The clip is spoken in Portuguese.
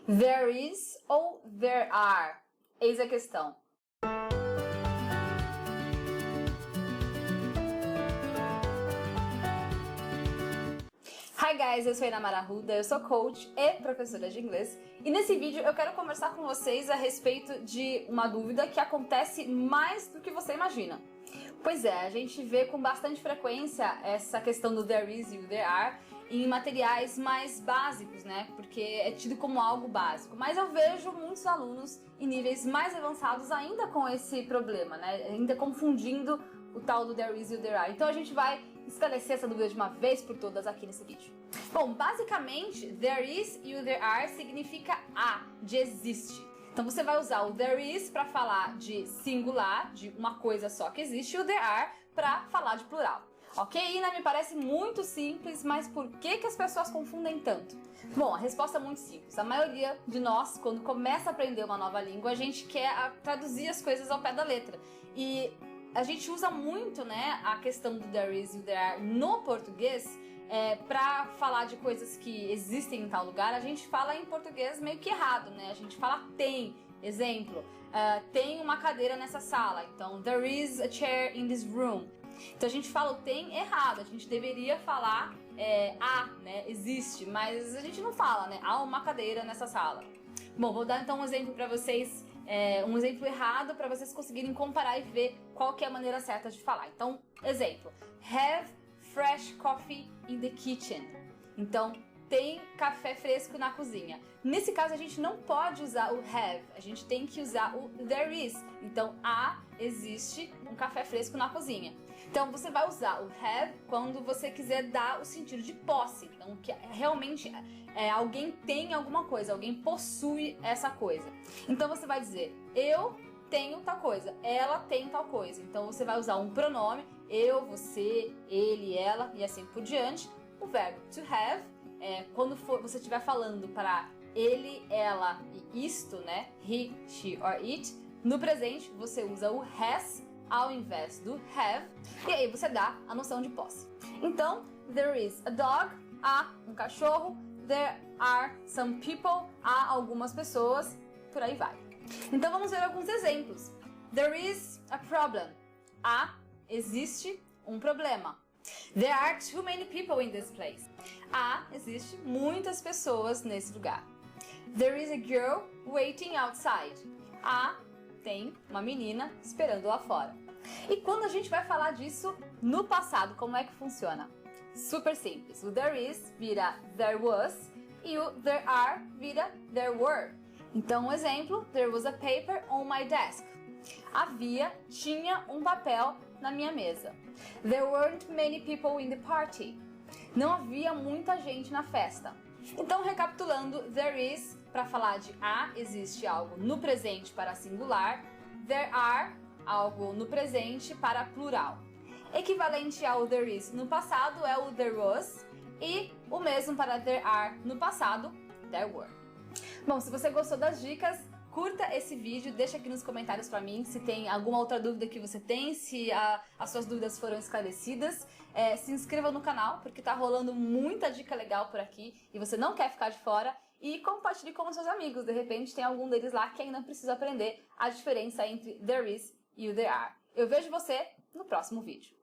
There is ou there are? Eis a questão. Hi guys, eu sou a Inamara Arruda, eu sou coach e professora de inglês e nesse vídeo eu quero conversar com vocês a respeito de uma dúvida que acontece mais do que você imagina. Pois é, a gente vê com bastante frequência essa questão do there is e o there are em materiais mais básicos, né? Porque é tido como algo básico. Mas eu vejo muitos alunos em níveis mais avançados ainda com esse problema, né? Ainda confundindo o tal do there is e o there are. Então a gente vai esclarecer essa dúvida de uma vez por todas aqui nesse vídeo. Bom, basicamente, there is e o there are significa de existe. Então você vai usar o there is para falar de singular, de uma coisa só que existe, e o there are para falar de plural. Ok, Ina? Me parece muito simples, mas por que as pessoas confundem tanto? Bom, a resposta é muito simples. A maioria de nós, quando começa a aprender uma nova língua, a gente quer traduzir as coisas ao pé da letra. E a gente usa muito, né, a questão do there is e o there are no português para falar de coisas que existem em tal lugar. A gente fala em português meio que errado, né? A gente fala tem. Exemplo, tem uma cadeira nessa sala. Então, there is a chair in this room. Então a gente fala o tem errado, a gente deveria falar né, existe, mas a gente não fala, né, há uma cadeira nessa sala. Bom, vou dar então um exemplo para vocês, um exemplo errado para vocês conseguirem comparar e ver qual que é a maneira certa de falar. Então, exemplo, have fresh coffee in the kitchen. Então, tem café fresco na cozinha. Nesse caso, a gente não pode usar o have, a gente tem que usar o there is. Então, existe um café fresco na cozinha. Então, você vai usar o have quando você quiser dar o sentido de posse. Então, que realmente alguém tem alguma coisa, alguém possui essa coisa. Então, você vai dizer, eu tenho tal coisa, ela tem tal coisa. Então, você vai usar um pronome, eu, você, ele, ela e assim por diante. O verbo to have, quando você estiver falando para ele, ela e isto, né? He, she or it. No presente, você usa o has ao invés do have. E aí você dá a noção de posse. Então, there is a dog. Há um cachorro. There are some people. Há algumas pessoas. Por aí vai. Então, vamos ver alguns exemplos. There is a problem. Existe um problema. There are too many people in this place. Existe muitas pessoas nesse lugar. There is a girl waiting outside. Tem uma menina esperando lá fora. E quando a gente vai falar disso no passado, como é que funciona? Super simples. O there is vira there was e o there are vira there were. Então, um exemplo, there was a paper on my desk. Tinha um papel na minha mesa. There weren't many people in the party. Não havia muita gente na festa. Então, recapitulando, there is para falar de existe algo no presente para singular. There are, algo no presente para plural. Equivalente ao there is no passado é o there was e o mesmo para there are no passado, there were. Bom, se você gostou das dicas, curta esse vídeo, deixa aqui nos comentários pra mim se tem alguma outra dúvida que você tem, se as suas dúvidas foram esclarecidas. Se inscreva no canal, porque tá rolando muita dica legal por aqui e você não quer ficar de fora. E compartilhe com os seus amigos, de repente tem algum deles lá que ainda precisa aprender a diferença entre there is e o there are. Eu vejo você no próximo vídeo.